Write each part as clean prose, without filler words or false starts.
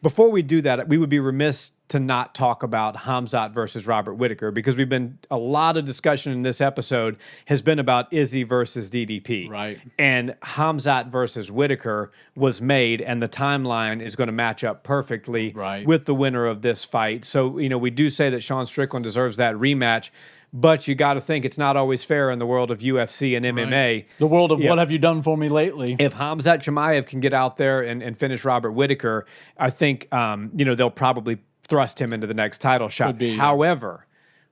before we do that, we would be remiss to not talk about Khamzat versus Robert Whittaker, because a lot of discussion in this episode has been about Izzy versus DDP. Right. And Khamzat versus Whittaker was made, and the timeline is going to match up perfectly with the winner of this fight. So, we do say that Sean Strickland deserves that rematch, but you got to think it's not always fair in the world of UFC and MMA. The world of what have you done for me lately? If Khamzat Chimaev can get out there and finish Robert Whittaker, I think they'll probably thrust him into the next title shot. However,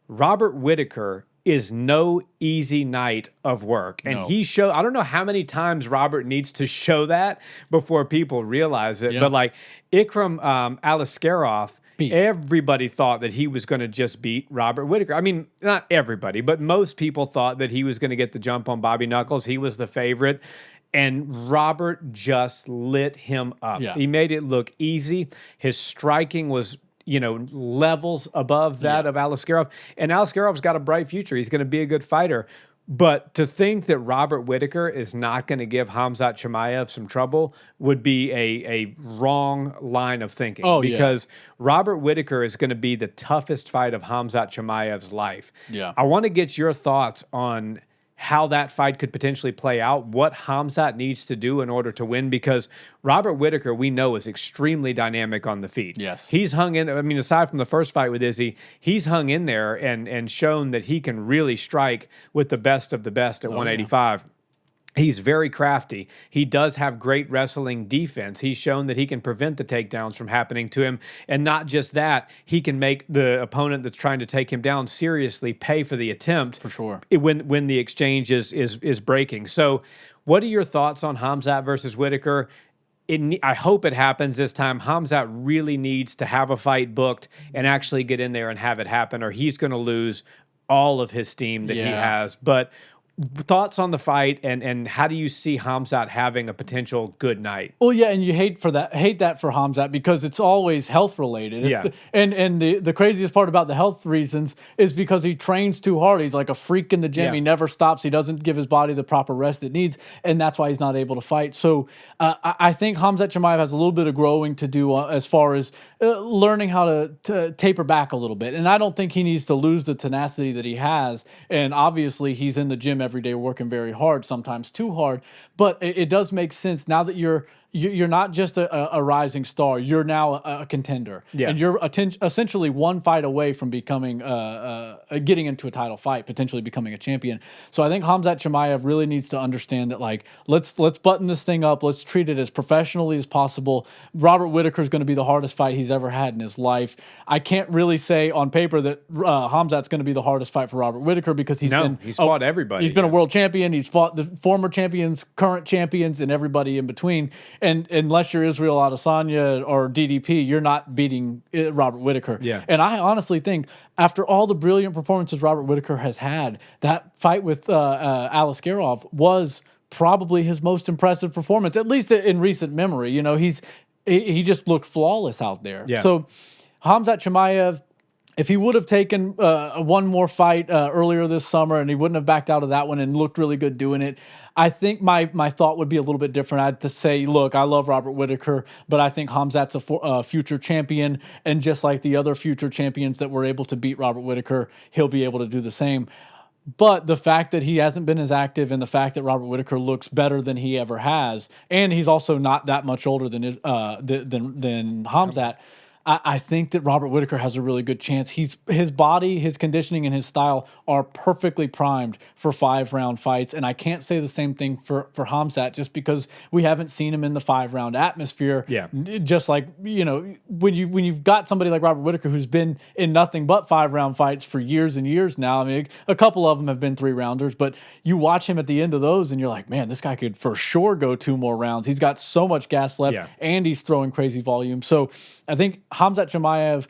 Robert Whittaker is no easy night of work. And I don't know how many times Robert needs to show that before people realize it. But like Ikram Aliskerov, everybody thought that he was going to just beat Robert Whittaker. I mean, not everybody, but most people thought that he was going to get the jump on Bobby Knuckles. He was the favorite. And Robert just lit him up. Yeah. He made it look easy. His striking was, levels above that of Aliskerov. And Aliskerov's got a bright future. He's going to be a good fighter. But to think that Robert Whittaker is not going to give Khamzat Chimaev some trouble would be a wrong line of thinking. Because Robert Whittaker is going to be the toughest fight of Khamzat Chimaev's life. Yeah. I want to get your thoughts on how that fight could potentially play out, what Khamzat needs to do in order to win, because Robert Whittaker, we know, is extremely dynamic on the feet. Yes. He's hung in, aside from the first fight with Izzy, he's hung in there and shown that he can really strike with the best of the best at 185. Yeah. He's very crafty. He does have great wrestling defense. He's shown that he can prevent the takedowns from happening to him. And not just that, he can make the opponent that's trying to take him down seriously pay for the attempt. For sure. When the exchange is breaking. So what are your thoughts on Khamzat versus Whittaker? I hope it happens this time. Khamzat really needs to have a fight booked and actually get in there and have it happen, or he's going to lose all of his steam that he has. But thoughts on the fight, and how do you see Khamzat having a potential good night? Well, yeah, and you hate that for Khamzat because it's always health related. And the craziest part about the health reasons is because he trains too hard. He's like a freak in the gym. Yeah. He never stops. He doesn't give his body the proper rest it needs, and that's why he's not able to fight. So I think Khamzat Chimaev has a little bit of growing to do as far as learning how to taper back a little bit. And I don't think he needs to lose the tenacity that he has. And obviously, he's in the gym every day working very hard, sometimes too hard. But it does make sense now that you're not just a rising star. You're now a contender. Yeah. And you're essentially one fight away from becoming getting into a title fight, potentially becoming a champion. So I think Khamzat Chimaev really needs to understand that, like, let's button this thing up. Let's treat it as professionally as possible. Robert Whittaker is going to be the hardest fight he's ever had in his life. I can't really say on paper that Khamzat's going to be the hardest fight for Robert Whittaker because he's fought everybody. He's been a world champion. He's fought the former champions, current champions, and everybody in between. And unless you're Israel Adesanya or DDP, you're not beating Robert Whittaker. Yeah. And I honestly think after all the brilliant performances Robert Whittaker has had, that fight with Aliskerov was probably his most impressive performance, at least in recent memory. He just looked flawless out there. Yeah. So Khamzat Chimaev, if he would have taken one more fight earlier this summer and he wouldn't have backed out of that one and looked really good doing it, I think my thought would be a little bit different. I had to say, look, I love Robert Whittaker, but I think Khamzat's a future champion, and just like the other future champions that were able to beat Robert Whittaker, he'll be able to do the same. But the fact that he hasn't been as active and the fact that Robert Whittaker looks better than he ever has, and he's also not that much older than Khamzat, I think that Robert Whittaker has a really good chance. His body, his conditioning, and his style are perfectly primed for 5-round fights. And I can't say the same thing for Khamzat just because we haven't seen him in the 5-round atmosphere. Yeah. Just like, when you've got somebody like Robert Whittaker who's been in nothing but 5-round fights for years and years now. I mean, a couple of them have been 3-rounders, but you watch him at the end of those and you're like, man, this guy could for sure go 2 more rounds. He's got so much gas left, and he's throwing crazy volume. So I think Khamzat Chimaev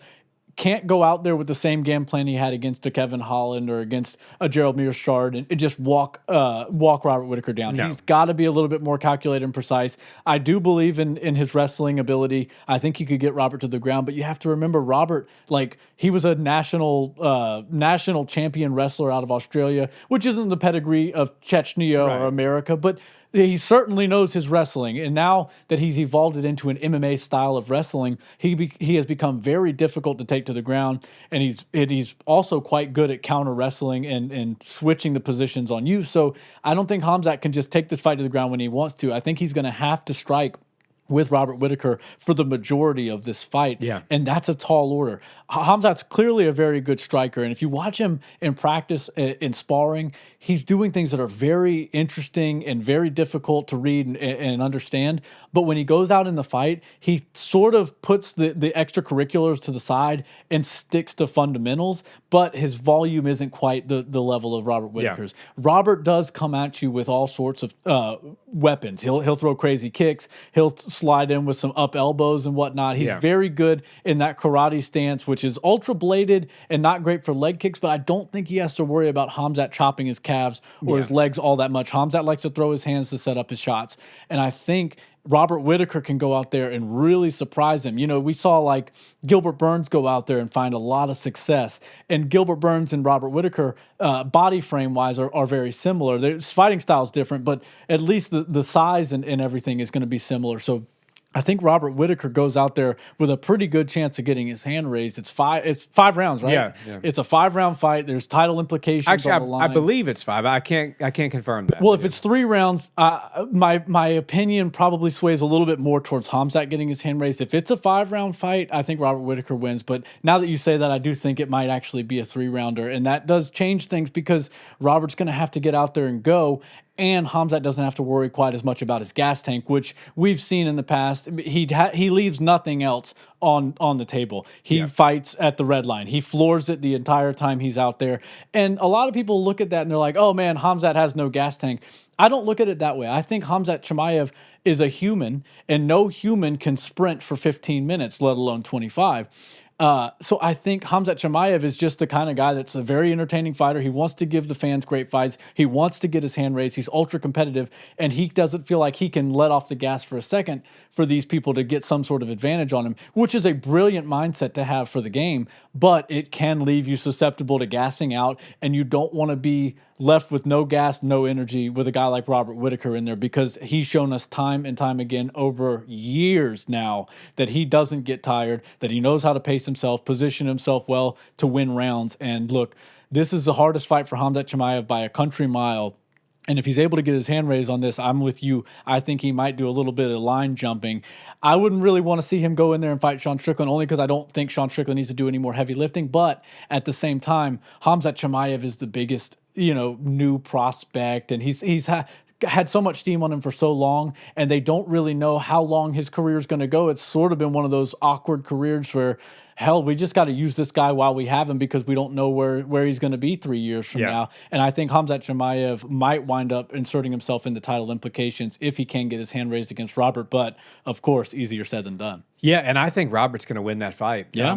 can't go out there with the same game plan he had against a Kevin Holland or against a Gerald Mearshard and just walk Robert Whittaker down. No. He's got to be a little bit more calculated and precise. I do believe in his wrestling ability. I think he could get Robert to the ground, but you have to remember Robert, like, he was a national champion wrestler out of Australia, which isn't the pedigree of Chechnya or America, but he certainly knows his wrestling, and now that he's evolved it into an MMA style of wrestling, he has become very difficult to take to the ground, and he's also quite good at counter wrestling and switching the positions on you. So I don't think Khamzat can just take this fight to the ground when he wants to. I think he's going to have to strike with Robert Whittaker for the majority of this fight. Yeah. And that's a tall order. Khamzat's clearly a very good striker. And if you watch him in practice, in sparring, he's doing things that are very interesting and very difficult to read and understand. But when he goes out in the fight, he sort of puts the extracurriculars to the side and sticks to fundamentals, but his volume isn't quite the level of Robert Whittaker's. Yeah. Robert does come at you with all sorts of weapons. He'll throw crazy kicks. He'll slide in with some up elbows and whatnot. He's very good in that karate stance, which is ultra bladed and not great for leg kicks, but I don't think he has to worry about Khamzat chopping his calves or his legs all that much. Khamzat likes to throw his hands to set up his shots. And I think Robert Whittaker can go out there and really surprise him. You know, we saw like Gilbert Burns go out there and find a lot of success. And Gilbert Burns and Robert Whittaker, body frame wise, are very similar. Their fighting style is different, but at least the size and everything is going to be similar. So I think Robert Whittaker goes out there with a pretty good chance of getting his hand raised. It's five rounds, right? Yeah. It's a 5-round fight. There's title implications. Actually, on the line. I believe it's 5. I can't confirm that. Well, if it's 3 rounds, my opinion probably sways a little bit more towards Khamzat getting his hand raised. If it's a 5-round fight, I think Robert Whittaker wins. But now that you say that, I do think it might actually be a 3-rounder, and that does change things because Robert's going to have to get out there and go. And Khamzat doesn't have to worry quite as much about his gas tank, which we've seen in the past. He leaves nothing else on the table. He fights at the red line. He floors it the entire time he's out there. And a lot of people look at that and they're like, oh man, Khamzat has no gas tank. I don't look at it that way. I think Khamzat Chimaev is a human, and no human can sprint for 15 minutes, let alone 25. So I think Khamzat Chimaev is just the kind of guy that's a very entertaining fighter. He wants to give the fans great fights. He wants to get his hand raised. He's ultra competitive, and he doesn't feel like he can let off the gas for a second for these people to get some sort of advantage on him, which is a brilliant mindset to have for the game, but it can leave you susceptible to gassing out, and you don't want to be left with no gas, no energy with a guy like Robert Whittaker in there, because he's shown us time and time again over years now that he doesn't get tired, that he knows how to pace himself, position himself well to win rounds. And look, this is the hardest fight for Khamzat Chimaev by a country mile. And if he's able to get his hand raised on this, I'm with you. I think he might do a little bit of line jumping. I wouldn't really want to see him go in there and fight Sean Strickland, only because I don't think Sean Strickland needs to do any more heavy lifting. But at the same time, Khamzat Chimaev is the biggest, new prospect, and he's had so much steam on him for so long, and they don't really know how long his career is going to go. It's sort of been one of those awkward careers where, hell, we just got to use this guy while we have him because we don't know where he's going to be 3 years from now. And I think Khamzat Chimaev might wind up inserting himself in the title implications if he can get his hand raised against Robert. But, of course, easier said than done. Yeah, and I think Robert's going to win that fight. Yeah.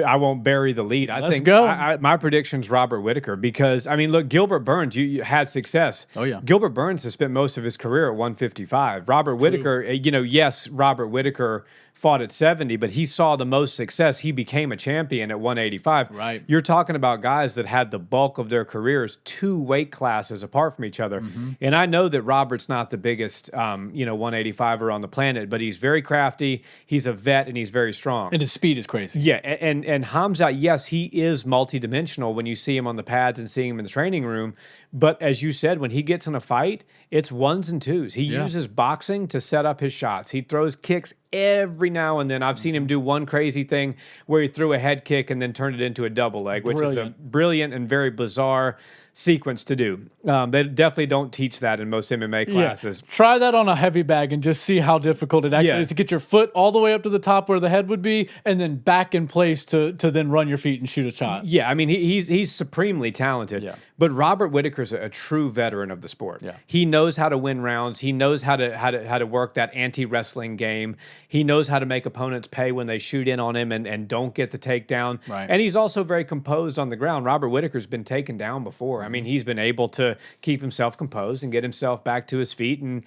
I won't bury the lead. Let's go. My prediction's Robert Whittaker because, look, Gilbert Burns, you had success. Oh, yeah. Gilbert Burns has spent most of his career at 155. Robert Whittaker, yes, Robert Whittaker fought at 70, but he saw the most success. He became a champion at 185. Right. You're talking about guys that had the bulk of their careers 2 weight classes apart from each other. Mm-hmm. And I know that Robert's not the biggest, 185er on the planet, but he's very crafty. He's a vet, and he's very strong. And his speed is crazy. Yeah, and Khamzat, yes, he is multidimensional when you see him on the pads and see him in the training room. But as you said, when he gets in a fight, it's 1s and 2s. He uses boxing to set up his shots. He throws kicks every now and then. I've seen him do one crazy thing where he threw a head kick and then turned it into a double leg, which is a brilliant and very bizarre sequence to do. They definitely don't teach that in most MMA classes. Yeah. Try that on a heavy bag and just see how difficult it actually is to get your foot all the way up to the top where the head would be and then back in place to then run your feet and shoot a shot. Yeah, he's supremely talented. Yeah. But Robert Whittaker's a true veteran of the sport. Yeah. He knows how to win rounds. He knows how to work that anti-wrestling game. He knows how to make opponents pay when they shoot in on him and don't get the takedown. Right. And he's also very composed on the ground. Robert Whittaker's been taken down before. He's been able to keep himself composed and get himself back to his feet and,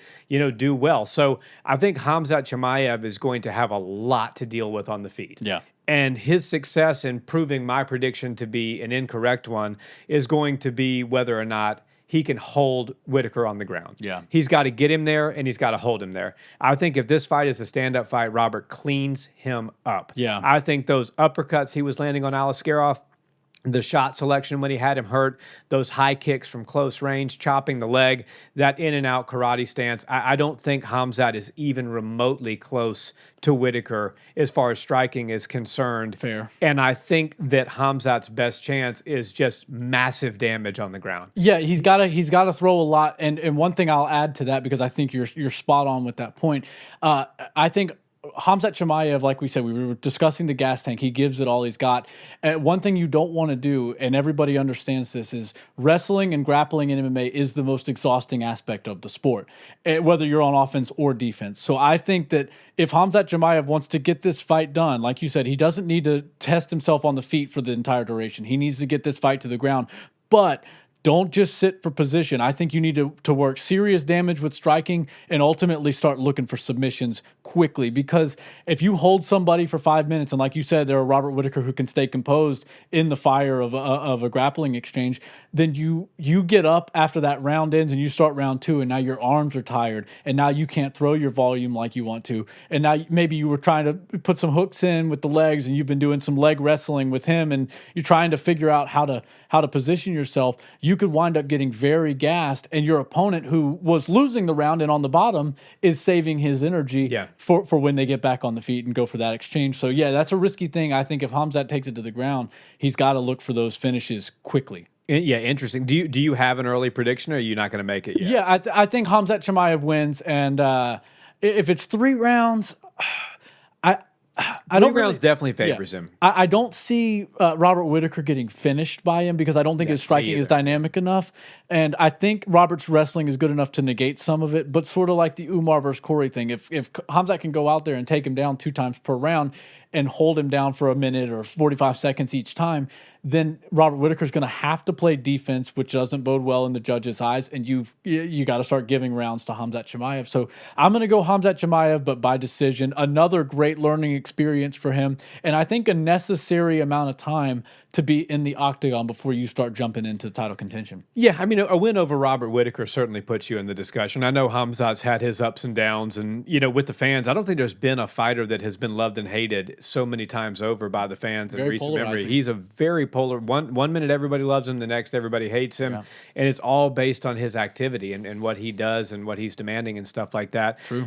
do well. So I think Khamzat Chimaev is going to have a lot to deal with on the feet. Yeah. And his success in proving my prediction to be an incorrect one is going to be whether or not he can hold Whittaker on the ground. Yeah. He's got to get him there, and he's got to hold him there. I think if this fight is a stand-up fight, Robert cleans him up. Yeah. I think those uppercuts he was landing on Alaskarov, the shot selection when he had him hurt, those high kicks from close range, chopping the leg, that in and out karate stance. I don't think Khamzat is even remotely close to Whittaker as far as striking is concerned. Fair. And I think that Khamzat's best chance is just massive damage on the ground. Yeah, he's got to throw a lot. And one thing I'll add to that, because I think you're spot on with that point. I think Khamzat Chimaev, like we said, we were discussing the gas tank. He gives it all he's got. And one thing you don't want to do, and everybody understands this, is wrestling and grappling in MMA is the most exhausting aspect of the sport, whether you're on offense or defense. So I think that if Khamzat Chimaev wants to get this fight done, like you said, he doesn't need to test himself on the feet for the entire duration. He needs to get this fight to the ground. But don't just sit for position. I think you need to work serious damage with striking and ultimately start looking for submissions quickly. Because if you hold somebody for 5 minutes, and like you said, there are Robert Whittaker who can stay composed in the fire of a grappling exchange, then you get up after that round ends and you start round two, and now your arms are tired, and now you can't throw your volume like you want to. And now maybe you were trying to put some hooks in with the legs, and you've been doing some leg wrestling with him, and you're trying to figure out how to position yourself. You could wind up getting very gassed, and your opponent, who was losing the round and on the bottom, is saving his energy for when they get back on the feet and go for that exchange. So yeah, that's a risky thing. I think if Khamzat takes it to the ground, he's got to look for those finishes quickly. Yeah, interesting. Do you have an early prediction, or are you not going to make it yet? Yeah, I think Khamzat Chimaev wins, and if it's 3 rounds, I don't rounds definitely favors him. I don't see Robert Whittaker getting finished by him, because I don't think his striking is dynamic enough. And I think Robert's wrestling is good enough to negate some of it, but sort of like the Umar versus Corey thing. If Khamzat can go out there and take him down 2 times per round and hold him down for a minute or 45 seconds each time, then Robert Whittaker's going to have to play defense, which doesn't bode well in the judges' eyes, and you got to start giving rounds to Khamzat Chimaev. So I'm going to go Khamzat Chimaev, but by decision. Another great learning experience for him, and I think a necessary amount of time to be in the octagon before you start jumping into title contention. Yeah, I mean, a win over Robert Whittaker certainly puts you in the discussion. I know Khamzat's had his ups and downs, and with the fans, I don't think there's been a fighter that has been loved and hated so many times over by the fans in recent memory. He's a very polar. One minute everybody loves him, the next everybody hates him, and it's all based on his activity and what he does and what he's demanding and stuff like that. True.